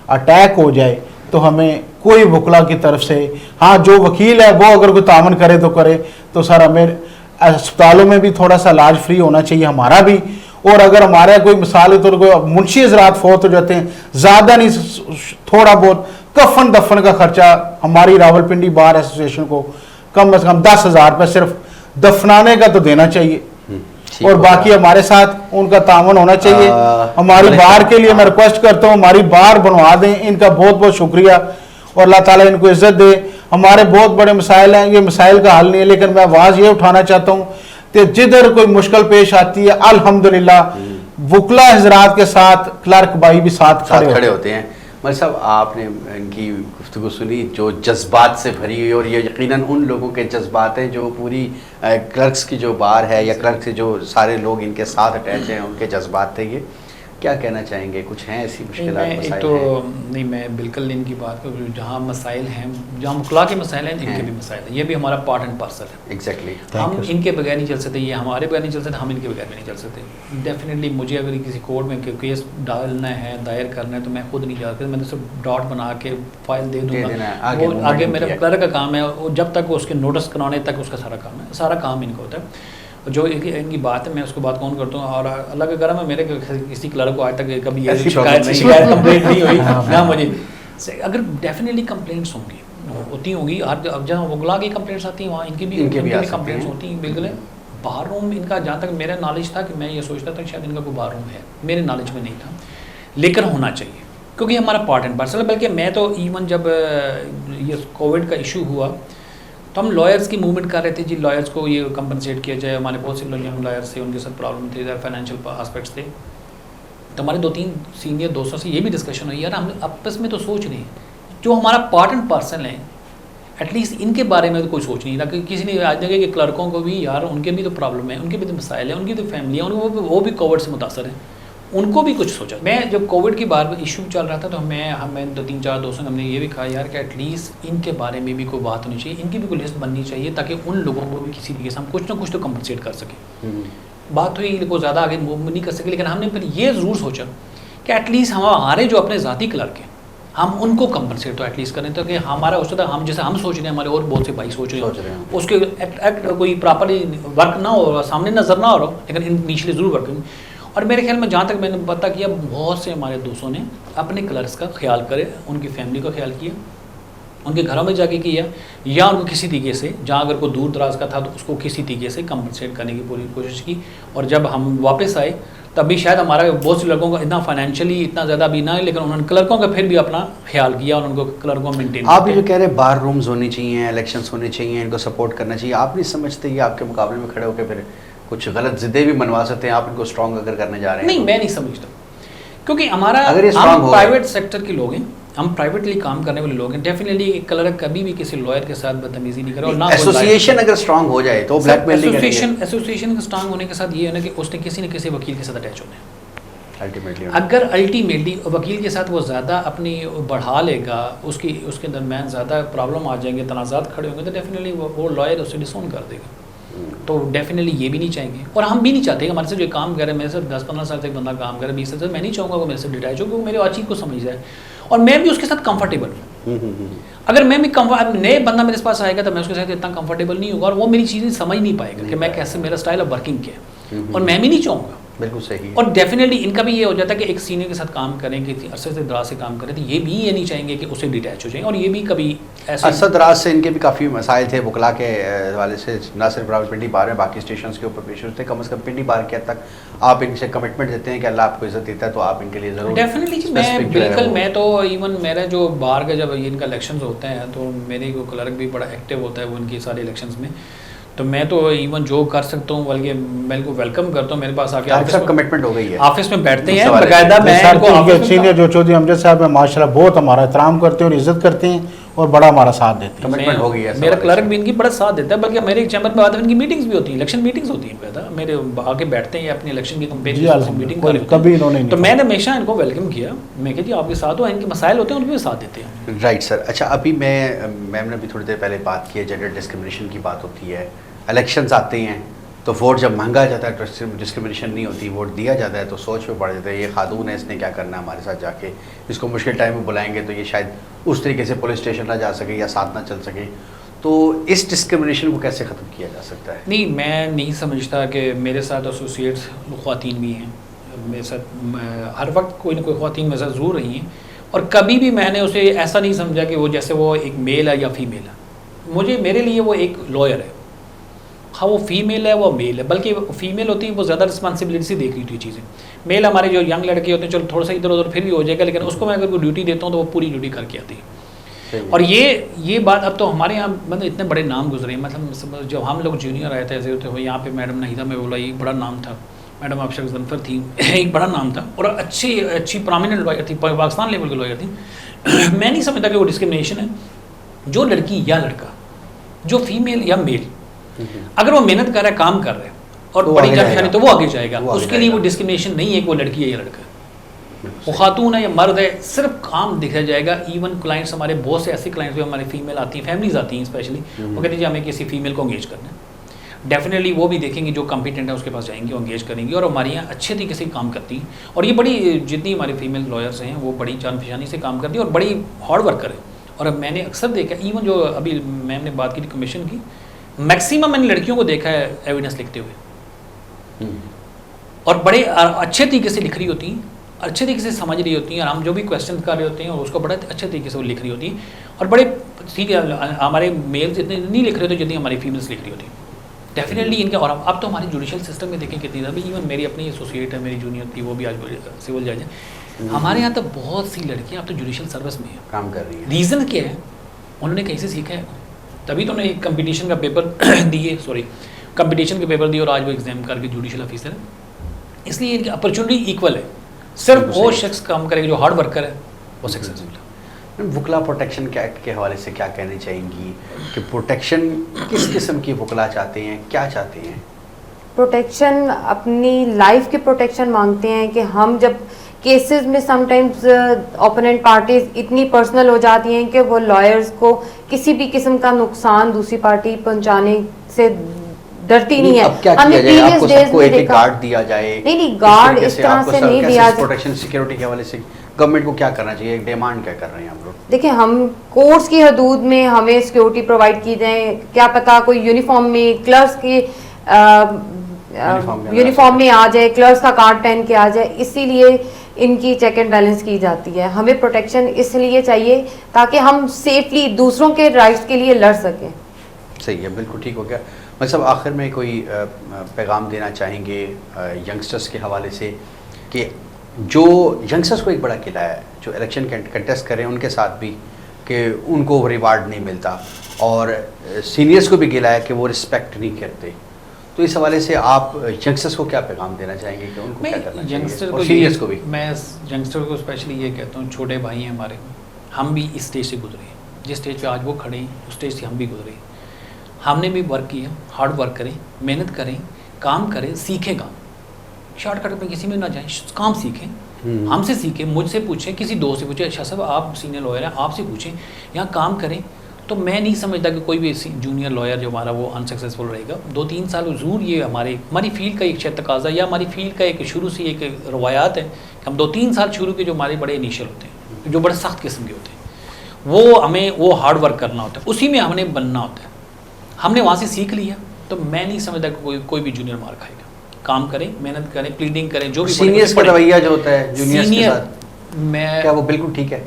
اٹیک ہو جائے, تو ہمیں کوئی وکلا کی طرف سے, ہاں جو وکیل ہے وہ اگر کوئی تعاون کرے تو کرے, تو سر ہمیں اسپتالوں میں بھی تھوڑا سا علاج فری ہونا چاہیے ہمارا بھی. اور اگر ہمارا کوئی مثال ہے تو کوئی منشی حضرات فوت ہو جاتے ہیں, زیادہ نہیں تھوڑا بہت کفن دفن کا خرچہ ہماری راولپنڈی بار ایسوسیشن کو کم از کم 10,000 روپے صرف دفنانے کا تو دینا چاہیے. اور باقی ہمارے ساتھ ان کا تعاون ہونا چاہیے. ہماری بار کے لیے میں ریکویسٹ کرتا ہوں ہماری بار بنوا دیں. ان کا بہت بہت شکریہ اور اللہ تعالیٰ ان کو عزت دے. ہمارے بہت بڑے مسائل ہیں, یہ مسائل کا حل نہیں ہے, لیکن میں آواز یہ اٹھانا چاہتا ہوں کہ جدھر کوئی مشکل پیش آتی ہے الحمدللہ وکلا حضرات کے ساتھ کلرک بھائی بھی ساتھ کھڑے ہوتے ہیں. ملک صاحب آپ نے ان کی گفتگو سنی جو جذبات سے بھری ہوئی, اور یہ یقیناً ان لوگوں کے جذبات ہیں جو پوری کلرکس کی جو بار ہے یا کلرک سے جو سارے لوگ ان کے ساتھ اٹیچ ہیں, ان کے جذبات تھے. یہ کیا کہنا چاہیں گے؟ کچھ ہیں ایسی مشکلات مسائل تو ہیں؟ نہیں, میں بالکل ان کی بات کروں, جہاں مسائل ہیں, جہاں وکلا کے مسائل ہیں, ان کے بھی مسائل ہیں. یہ بھی ہمارا پارٹ اینڈ پارسل ہے. ایگزیکٹلی. ہم ان کے بغیر نہیں چل سکتے, یہ ہمارے بغیر نہیں چل سکتے, ہم ان کے بغیر بھی نہیں چل سکتے. ڈیفینیٹلی مجھے اگر کسی کورٹ میں کیس ڈالنا ہے, دائر کرنا ہے, تو میں خود نہیں جا سکتا. میں نے صرف ڈاٹ بنا کے فائل دے دوں گا, وہ آگے میرے کلرک کا کام ہے. جب تک اس کے نوٹس کرانے تک اس کا سارا کام ہے, سارا کام ان کا ہوتا ہے. جو ان کی بات ہے میں اس کو بات کون کرتا ہوں. اور اللہ کا کرم ہے میرے کسی کلرک کو آج تک کبھی شکایت کمپلینٹ نہیں ہوئی نہ مجھے. اگر ڈیفینیٹلی کمپلینٹس ہوں گی, ہوتی ہوں گی, اب جہاں وکلا کی کمپلینٹس آتی ہیں وہاں ان کی بھی کمپلینٹس ہوتی ہیں. بالکل ہے. بار روم ان کا جہاں تک میرا نالج تھا کہ میں یہ سوچتا تھا شاید ان کا کوئی بار روم ہے, میرے نالج میں نہیں تھا, لیکن ہونا چاہیے کیونکہ ہمارا پارٹ اینڈ پارسل ہے. بلکہ میں تو ایون جب یہ کووڈ کا ایشو ہوا تو ہم لائرس کی موومنٹ کر رہے تھے, جی لائرس کو یہ کمپنسیٹ کیا جائے. ہمارے بہت سے لائرس تھے, ان کے ساتھ پرابلم تھے, فائنینشیل آسپیکٹس تھے. تو ہمارے 2-3 سینئر دوستوں سے یہ بھی ڈسکشن ہوئی, یار ہم آپس میں تو سوچ رہے ہیں جو ہمارا پارٹ اینڈ پارسل ہیں ایٹ لیسٹ ان کے بارے میں تو کوئی سوچ نہیں رہا. کہ کسی نے آج دیکھا کہ کلرکوں کو بھی یار ان کے بھی تو پرابلم ہے, ان کے بھی تو مسائل ہیں, ان کی تو فیملی ہیں, وہ بھی کووڈ سے متاثر ہیں, ان کو بھی کچھ سوچا. میں جب کووڈ کی بار ایشو چل رہا تھا تو ہمیں 2-3-4 دوستوں نے ہم نے یہ بھی کہا یار کہ ایٹ لیسٹ ان کے بارے میں بھی کوئی بات ہونی چاہیے, ان کی بھی کوئی لسٹ بننی چاہیے تاکہ ان لوگوں کو بھی کسی طریقے سے ہم کچھ نہ کچھ تو کمپنسیٹ کر سکیں. بات ہوئی کو زیادہ آگے موو نہیں کر سکے, لیکن ہم نے پھر یہ ضرور سوچا کہ ایٹ لیسٹ ہمارے جو اپنے ذاتی کلرک ہیں ہم ان کو کمپنسیٹ تو ایٹ لیسٹ کریں تاکہ ہمارا اس طرح ہم جیسے ہم سوچ رہے ہیں ہمارے اور بہت سے بھائی سوچ رہے ہیں اس کے کوئی پراپرلی ورک نہ ہو, سامنے نظر نہ ہو رہا, لیکن انیشلی ضرور ورک. اور میرے خیال میں جہاں تک میں نے پتہ کیا بہت سے ہمارے دوستوں نے اپنے کلرس کا خیال کرے, ان کی فیملی کا خیال کیا, ان کے گھروں میں جا کے کیا, یا ان کو کسی طریقے سے جہاں اگر کوئی دور دراز کا تھا تو اس کو کسی طریقے سے کمپنسیٹ کرنے کی پوری کوشش کی. اور جب ہم واپس آئے تب بھی شاید ہمارا بہت سے لڑکوں کا اتنا فائنینشلی اتنا زیادہ بھی نہ ہے, لیکن انہوں نے کلرکوں کا پھر بھی اپنا خیال کیا اور ان کو کلرکوں مینٹین. آپ یہ جو کہہ رہے ہیں بار رومز ہونے چاہیے, الیکشنز ہونے چاہیے, ان کو سپورٹ کرنا چاہیے, آپ نہیں سمجھتے یہ آپ کے مقابلے میں کھڑے ہو کے پھر کچھ غلط ضدیں بھی منوا سکتے ہیں؟ آپ ان کو اسٹرانگ اگر کرنے جا رہے ہیں. نہیں, میں نہیں سمجھتا, کیونکہ ہمارا ہم پرائیویٹ سیکٹر کے لوگ ہیں, ہم پرائیویٹلی کام کرنے والے لوگ ہیں. ڈیفینیٹلی ایک کلرک کبھی بھی کسی لائر کے ساتھ بدتمیزی نہیں کرے. اور نہ ایسوسیشن اگر اسٹرانگ ہو جائے تو بلیک میل نہیں کریں گے. ایسوسیشن کے اسٹرانگ ہونے کے ساتھ یہ ہے نا کہ اس نے کسی نہ کسی وکیل کے ساتھ اٹیچ ہونا ہے. اگر الٹیمیٹلی وکیل کے ساتھ وہ زیادہ اپنی بڑھا لے گا, اس کے درمیان زیادہ پرابلم آ جائیں گے, تنازعات کھڑے ہوں گے, تو ڈیفینیٹلی وہ لائر اسے ڈسون کر دے گا. تو ڈیفینیٹلی یہ بھی نہیں چاہیں گے, اور ہم بھی نہیں چاہتے کہ ہمارے سے جو کام کرے, میرے سے 10-15 سال سے ایک بندہ کام کرے, 20 سال سے, میں نہیں چاہوں گا وہ میرے سے ڈیٹیچ ہو, کہ وہ میرے ہر چیز کو سمجھ جائے اور میں بھی اس کے ساتھ کمفرٹیبل ہوں. اگر میں بھی نئے بندہ میرے پاس آئے گا تو میں اس کے ساتھ اتنا کمفرٹیبل نہیں ہوگا, اور وہ میری چیزیں سمجھ نہیں پائے گا کہ میں کیسے, میرا اسٹائل آف ورکنگ کیا ہے, اور میں بھی نہیں چاہوں گا. بالکل صحیح. اور ڈیفینیٹلی ان کا بھی یہ ہو جاتا ہے کہ ایک سینئر کے ساتھ کام کریں, کہ عرصے سے دراز سے کام کریں, تو یہ بھی یہ نہیں چاہیں گے کہ اسے ڈیٹیچ ہو جائیں. اور یہ بھی کبھی ایسا عرصہ دراز سے ان کے بھی کافی مسائل تھے وکلا کے حوالے سے, نہ صرف راولپنڈی بار میں باقی اسٹیشنس کے اوپر پیشنس تھے. کم از کم پنڈی بار کے حد تک آپ ان سے کمٹمنٹ دیتے ہیں کہ اللہ آپ کو عزت دیتا ہے تو آپ ان کے لیے ضرور. ڈیفینیٹلی جی, میں بالکل, میں تو ایون میرا جو بار کا جب ان کا الیکشنز ہوتے ہیں تو میرے کو کلرک بھی بڑا ایکٹیو ہوتا ہے وہ ان کی سارے الیکشنز میں, تو میں تو ایون جو کر سکتا ہوں بلکہ میں ان کو ویلکم کرتا ہوں. میرے پاس آ کے سب کمٹمنٹ ہو گئی ہے, آفس میں بیٹھتے ہیں باقاعدہ. میں سینئر جو چودھری امجد صاحب ہیں ماشاءاللہ بہت ہمارا احترام کرتے ہیں اور عزت کرتے ہیں اور بڑا ہمارا ساتھ دیتے ہیں. کمٹمنٹ ہو گئی ہے, میرا کلرک بھی ان کی بڑا ساتھ دیتا ہے. بلکہ میرے ایک چیمبر میں آتے ہیں, ان کی میٹنگز بھی ہوتی ہیں, الیکشن میٹنگز ہوتی ہیں, پتا میرے آگے بیٹھتے ہیں اپنی الیکشن کی کمپین میٹنگ کبھی انہوں نے. تو میں نے ہمیشہ ان کو ویلکم کیا, میں کہ جی آپ کے ساتھ ہو, ان کے مسائل ہوتے ہیں ان کے بھی ساتھ دیتے ہیں. Right sir. اچھا, ابھی میم نے بھی تھوڑی دیر پہلے بات کی ہے, جینڈر ڈسکرمنیشن کی بات ہوتی ہے, الیکشنز آتے ہیں تو ووٹ جب مہنگا جاتا ہے تو ڈسکرمنیشن نہیں ہوتی, ووٹ دیا جاتا ہے تو سوچ پہ پڑ جاتا ہے, یہ خاتون ہے, اس نے کیا کرنا ہے ہمارے ساتھ جا کے, اس کو مشکل ٹائم میں بلائیں گے تو یہ شاید اس طریقے سے پولیس اسٹیشن نہ جا سکے یا ساتھ نہ چل سکے. تو اس ڈسکرمنیشن کو کیسے ختم کیا جا سکتا ہے؟ نہیں, میں نہیں سمجھتا کہ میرے ساتھ ایسوسیٹس خواتین بھی ہیں, میرے ساتھ ہر وقت کوئی نہ کوئی خواتین میرے ساتھ ضرور رہی ہیں, اور کبھی بھی میں نے اسے ایسا نہیں سمجھا کہ وہ جیسے وہ ایک میل ہے یا فیمیل ہے. میرے لیے وہ ایک لائر ہے, ہاں وہ فیمیل ہے وہ میل ہے، بلکہ فیمیل ہوتی ہے وہ زیادہ رسپانسبلٹی سے دیکھ رہی ہوتی ہے چیزیں. میل ہمارے جو ینگ لڑکے ہوتے ہیں چلو تھوڑا سا ادھر ادھر پھر بھی ہو جائے گا، لیکن اس کو میں اگر کوئی ڈیوٹی دیتا ہوں تو وہ پوری ڈیوٹی کر کے آتی ہے. اور یہ بات اب تو ہمارے یہاں مطلب اتنے بڑے نام گزرے ہیں. مطلب جب ہم لوگ جونیئر آئے تھے ایسے ہوتے ہوئے یہاں پہ میڈم ناہیدہ میں بولا یہ بڑا نام تھا، میڈم ابشر ظفر تھی ایک بڑا نام تھا اور اچھی پرومیننٹ لائر تھی، پاکستان لیول کی لائر تھی. میں نہیں سمجھتا کہ وہ ڈسکرمنیشن ہے. جو لڑکی یا لڑکا جو فیمیل یا میل اگر وہ محنت کر رہا ہے کام کر رہا ہے اور بڑی جانشانی تو وہ آگے جائے گا. اس کے لیے وہ ڈسکرمنیشن نہیں ہے کہ وہ لڑکی ہے یا لڑکا ہے، وہ خاتون ہے یا مرد ہے، صرف کام دیکھا جائے گا. ایون کلائنٹس ہمارے بہت سے ایسے کلائنٹس جو ہمارے فیمیل آتی ہیں، فیملیز آتی ہیں اسپیشلی، وہ کہتے ہیں جی ہمیں کسی فیمیل کو انگیج کرنا ہے. ڈیفینیٹلی وہ بھی دیکھیں گے جو کمپیٹنٹ ہے اس کے پاس جائیں گے، انگیج کریں گے. اور ہمارے یہاں اچھے طریقے سے کام کرتی ہیں اور یہ بڑی جتنی ہماری فیمیل لائرس ہیں وہ بڑی جان پہچانی سے کام کرتی ہیں اور بڑی ہارڈ ورکر ہے. اور میں نے اکثر دیکھا ایون جو ابھی میم نے بات کی تھی کمیشن کی، میکسیمم میں نے لڑکیوں کو دیکھا ہے ایویڈنس لکھتے ہوئے اور بڑے اچھے طریقے سے لکھ رہی ہوتی ہیں، اچھے طریقے سے سمجھ رہی ہوتی ہیں اور ہم جو بھی کویشچن کر رہے ہوتے ہیں اور اس کو بڑے اچھے طریقے سے وہ لکھ رہی ہوتی ہیں. اور بڑے ٹھیک ہے ہمارے میلز اتنے نہیں لکھ رہے ہوتے جتنی ہماری فیمیلس لکھ رہی ہوتی ہیں. ڈیفینیٹلی ان کا. اور اب تو ہماری جوڈیشل سسٹم میں دیکھیں کتنی ابھی ایون میری اپنی ایسوسیٹ ہے، میری جونیئر تھی وہ بھی آج سول جج ہے. ہمارے یہاں تو بہت سی لڑکیاں اب تو جوڈیشل سروس میں ہیں، کام کر رہی ہیں. ریزن کیا ہے؟ انہوں نے کہیں سے سیکھا ہے، تبھی تو انہوں نے ایک کمپٹیشن کا پیپر دیے، کمپٹیشن کے پیپر دیے اور آج وہ ایگزام کر کے جوڈیشل آفیسر ہے. اس لیے ان کی اپرچونیٹی ایکول ہے. صرف وہ شخص کام کرے گا جو ہارڈ ورکر ہے وہ سکسیزفل ہے. وکلا پروٹیکشن کے ایکٹ کے حوالے سے کیا کہنا چاہیں گی کہ پروٹیکشن کس قسم کی وکلا چاہتے ہیں، کیا چاہتے ہیں؟ پروٹیکشن اپنی لائف کی پروٹیکشن مانگتے ہیں کہ ہم جب کیسز میں سم ٹائمز اوپوننٹ پارٹیز اتنی پرسنل ہو جاتی ہیں کہ وہ لائرز کو کسی بھی قسم کا نقصان دوسری پارٹی پہنچانے سے ڈرتی نہیں ہے. اب کیا کیا جائے؟ آپ کو سب کو ایک گارڈ دیا جائے؟ نہیں گارڈ اس طرح سے نہیں دیا. پروٹیکشن سیکیورٹی کے حوالے سے گورنمنٹ کو کیا کرنا چاہیے، ڈیمانڈ کیا کر رہے ہیں آپ لوگ؟ دیکھیں ہم کورس کی حدود میں ہمیں سیکیورٹی پرووائڈ کی جائیں. کیا پتہ کوئی یونیفارم میں کلرکس کی یونیفارم میں آ جائے، کلرکس کا کارڈ پہن کے آ جائے. اسی لیے ان کی چیک اینڈ بیلنس کی جاتی ہے. ہمیں پروٹیکشن اس لیے چاہیے تاکہ ہم سیفلی دوسروں کے رائٹس کے لیے لڑ سکیں. صحیح ہے، بالکل ٹھیک ہو گیا. مطلب آخر میں کوئی پیغام دینا چاہیں گے ینگسٹرس کے حوالے سے کہ جو ینگسٹرس کو ایک بڑا قلعہ ہے جو الیکشن کنٹیسٹ کریں ان کے ساتھ بھی کہ ان کو ریوارڈ نہیں ملتا اور سینئرس کو بھی قلعہ ہے کہ وہ رسپیکٹ نہیں کرتے، تو اس حوالے سے آپ ینگسٹرس کو کیا پیغام دینا چاہیں گے کہ ان کو کیا کرنا چاہیے اور سینئرس کو بھی؟ میں ینگسٹر کو اسپیشلی یہ کہتا ہوں، چھوٹے بھائی ہیں ہمارے، ہم بھی اس اسٹیج سے گزرے ہیں. جس اسٹیج پہ آج وہ کھڑے ہیں اس اسٹیج سے ہم بھی گزرے ہیں. ہم نے بھی ورک کیا، ہارڈ ورک کریں، محنت کریں، کام کریں، سیکھیں کام. شارٹ کٹ میں کسی میں نہ جائیں، کام سیکھیں، ہم سے سیکھیں، مجھ سے پوچھیں، کسی دوست سے پوچھیں. اچھا صاحب آپ سینئر لائر ہیں، آپ سے پوچھیں، یہاں کام کریں. تو میں نہیں سمجھتا کہ کوئی بھی جونیئر لائر جو ہمارا وہ انسکسیزفل رہے گا. 2-3 سال ضرور یہ ہماری فیلڈ کا ایک شاید تقاضا یا ہماری فیلڈ کا ایک شروع سے ایک روایات ہے کہ ہم 2-3 سال شروع کے جو ہمارے بڑے انیشیل ہوتے ہیں جو بڑے سخت قسم کے ہوتے ہیں وہ ہمیں وہ ہارڈ ورک کرنا ہوتا ہے، اسی میں ہم نے بننا ہوتا ہے. ہم نے وہاں سے سیکھ لیا تو میں نہیں سمجھتا کہ کوئی بھی جونیئر مار کھائے گا. کام کریں، محنت کریں، پلیڈنگ کریں. جو بھی سینئرس کا رویہ جو ہوتا ہے جونیئرس کے ساتھ میں کیا وہ بالکل ٹھیک ہے؟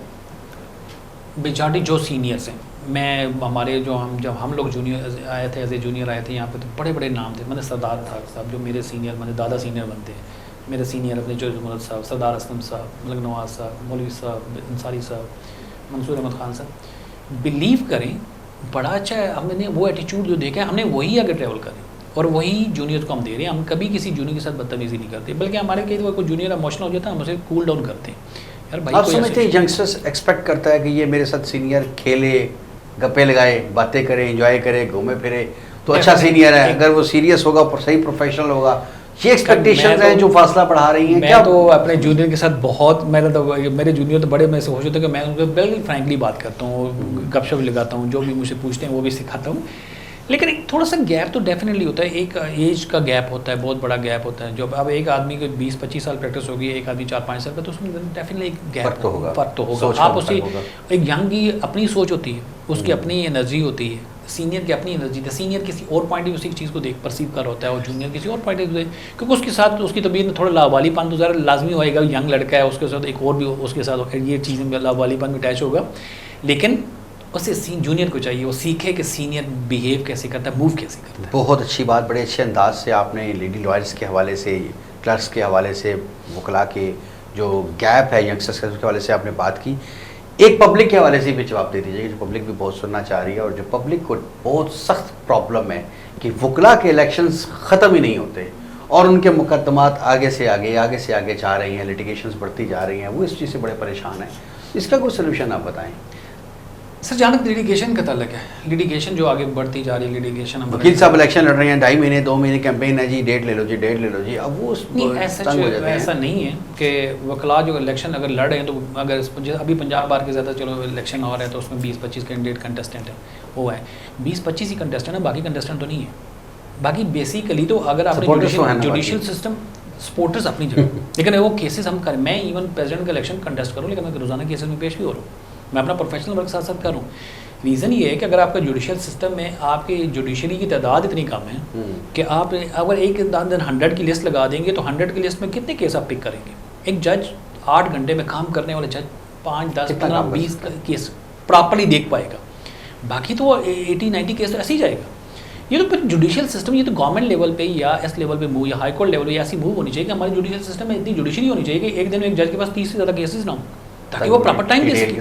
میجارٹی جو سینئرس ہیں، میں ہمارے جب ہم لوگ جونیئر آئے تھے ایز اے جونیئر آئے تھے یہاں پہ تو بڑے بڑے نام تھے. میں نے سردار تھا صاحب جو میرے سینئر، میں نے دادا سینئر بنتے ہیں. میرے سینئر اپنے جو ملک صاحب، سردار اسلم صاحب، ملک نواز صاحب، مولوی صاحب، انصاری صاحب، منصور احمد خان صاحب. بلیو کریں بڑا اچھا ہے. ہم نے وہ ایٹیچیوڈ جو دیکھا ہے ہم نے وہی آگے ٹریول کریں اور وہی جونیئر کو ہم دے رہے ہیں. ہم کبھی کسی جونیئر کے ساتھ بدتمیزی نہیں کرتے، بلکہ ہمارے کئی کوئی جونیئر اموشنل ہو جاتا ہے ہم اسے کول ڈاؤن کرتے ہیں. یار بھائی آپ سمجھتے ہیں ینگسٹرس ایکسپیکٹ کرتا ہے کہ یہ میرے ساتھ سینئر کھیلے، گپے لگائے، باتیں کرے، انجوائے کرے، گھومے پھرے تو اچھا سینئر ہے؟ اگر وہ سیریس ہوگا، صحیح پروفیشنل ہوگا، یہ ایکسپیکٹیشنز ہیں جو فاصلہ بڑھا رہی ہیں. میں تو اپنے جونیئر کے ساتھ بہت میرے جونیئر تو بڑے میں سے خوش ہوتے ہیں کہ میں ان کو بالکل فرینکلی بات کرتا ہوں، گپ شپ لگاتا ہوں، جو بھی مجھ سے پوچھتے ہیں وہ بھی سکھاتا ہوں. لیکن ایک تھوڑا سا گیپ تو ڈیفینیٹلی ہوتا ہے. ایک ایج کا گیپ ہوتا ہے، بہت بڑا گیپ ہوتا ہے. جو اب ایک آدمی کو 20-25 سال پریکٹس ہوگی، ایک آدمی 4-5 سال کا، تو اس میں ڈیفینیٹلی ایک گیپ فرق تو ہوگا. آپ اسے ایک ینگ کی اپنی سوچ ہوتی ہے، اس کی اپنی انرجی ہوتی ہے، سینئر کی اپنی انرجی ہے. سینئر کسی اور پوائنٹ آف ویو سے ایک چیز کو دیکھ پرسیو کر ہوتا ہے اور جونیئر کسی اور پوائنٹ آف ویو سے، کیونکہ اس کے ساتھ اس کی طبیعت میں تھوڑا لاوالی پن تو ذرا لازمی ہوئے گا. ینگ لڑکا ہے، اس کے ساتھ ایک اور بھی اس کے ساتھ یہ چیزیں لاوالی پن میں اٹیچ ہوگا. لیکن اسے جونیئر کو چاہیے وہ سیکھے کہ سینئر بیہیو کیسے کرتا ہے، موو کیسے کرتا ہے. بہت اچھی بات، بڑے اچھے انداز سے آپ نے لیڈی لائرس کے حوالے سے، کلرکس کے حوالے سے، وکلاء کے جو گیپ ہے ینگسٹرس کے حوالے سے آپ نے بات کی. ایک پبلک کے حوالے سے بھی جواب دے دیجیے، جو پبلک بھی بہت سننا چاہ رہی ہے، اور جو پبلک کو بہت سخت پرابلم ہے کہ وکلاء کے الیکشنز ختم ہی نہیں ہوتے اور ان کے مقدمات آگے سے آگے جا رہی ہیں، لیٹیگیشنز بڑھتی جا رہی ہیں، وہ اس چیز سے بڑے پریشان ہیں. اس کا کوئی سلوشن آپ بتائیں. سر جہاں تک لیڈیگیشن کا تعلق ہے، لیڈیگیشن جو آگے بڑھتی جا رہی ہے، لیڈیگیشن وکیل صاحب الیکشن لڑ رہے ہیں، 2.5 مہینے 2 مہینے کیمپین ہے جی، ڈیٹ لے لو جی، اب وہ ایسا نہیں ہے کہ وکلاء جو الیکشن اگر لڑ رہے ہیں تو اگر ابھی پنجاب بار کے زیادہ چلو الیکشن ہو رہا ہے تو اس میں 20-25 کینڈیڈیٹ کنٹسٹنٹ ہے، وہ ہے 20-25 ہی کنٹسٹنٹ ہے، باقی کنٹسٹنٹ تو نہیں ہے. باقی بیسیکلی تو اگر آپ جوڈیشل سسٹم سپورٹرز اپنی جگہ، لیکن وہ کیسز ہم کریں، میں ایون پریزیڈنٹ کا الیکشن کنٹیسٹ کروں لیکن میں روزانہ کیسز میں پیش بھی ہو رہا ہوں، میں اپنا پروفیشنل ورک ساتھ ساتھ کر رہا ہوں. ریزن یہ ہے کہ اگر آپ کا جوڈیشل سسٹم میں آپ کی جوڈیشری کی تعداد اتنی کم ہے کہ آپ اگر ایک دن 100 کی لسٹ لگا دیں گے تو 100 کی لسٹ میں کتنے کیس آپ پک کریں گے؟ ایک جج 8 گھنٹے میں کام کرنے والا جج 5, 10, 15, 20 کیس پراپرلی دیکھ پائے گا، باقی تو 80-90 کیس تو ایسے ہی جائے گا. یہ تو پھر جوڈیشل سسٹم، یہ تو گورنمنٹ لیول پہ یا ایس لیول پہ موو یا ہائی کورٹ لیول پہ ایسی موو ہونی چاہیے کہ ہماری جوڈیشل سسٹم میں اتنی جوڈیشری ہونی چاہیے کہ ایک دن میں ایک جج کے پاس 30 سے زیادہ کیسز نہ ہوں تاکہ وہ پراپر ٹائم دے سکے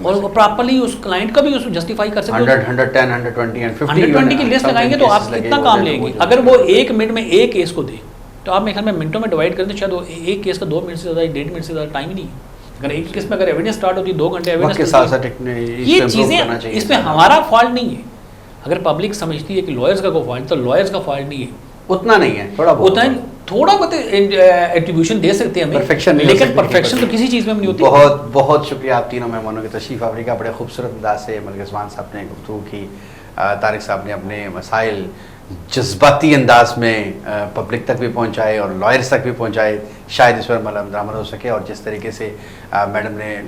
اور وہ پراپرلی اس کلائنٹ کا بھی اس کو جسٹیفائی کر سکے. 120 کی لسٹ لگائیں گے تو آپ کتنا کام لیں گے؟ اگر وہ 1 منٹ میں ایک کیس کو دے تو آپ میرے خیال میں منٹوں میں ڈیوائڈ کر دیں، شاید وہ ایک کیس کا 2 منٹ سے زیادہ 1.5 منٹ سے زیادہ ٹائم ہی نہیں ہے. اگر ایک کیس میں اگر ایویڈنس اسٹارٹ ہوتی ہے 2 گھنٹے ایویڈنس، یہ چیزیں اس میں ہمارا فالٹ نہیں ہے. اگر پبلک سمجھتی ہے کہ لائرز کا کوئی فالٹ تو لائرز کا فالٹ نہیں ہے، اتنا نہیں ہے، تھوڑا بہت ایٹریبیوشن دے سکتے ہیں ہمیں، لیکن پرفیکشن تو کسی چیز میں نہیں ہوتی. بہت بہت شکریہ آپ تینوں مہمانوں کی تشریف آوری کا. بڑے خوبصورت انداز سے ملک عثمان صاحب نے گفتگو کی، طارق صاحب نے اپنے مسائل جذباتی انداز میں پبلک تک بھی پہنچائے اور لائرز تک بھی پہنچائے، شاید اس پر عمل درآمد ہو سکے. اور جس طریقے سے میڈم نے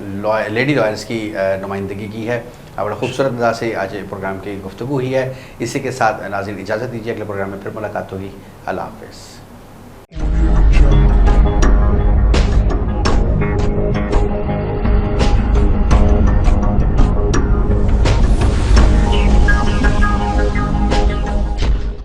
لیڈی لائرز کی نمائندگی کی ہے، بڑا خوبصورت انداز سے آج پروگرام کی گفتگو ہوئی ہے. اسی کے ساتھ ناظرین اجازت دیجیے، اگلے پروگرام میں پھر ملاقات ہوگی. اللہ حافظ.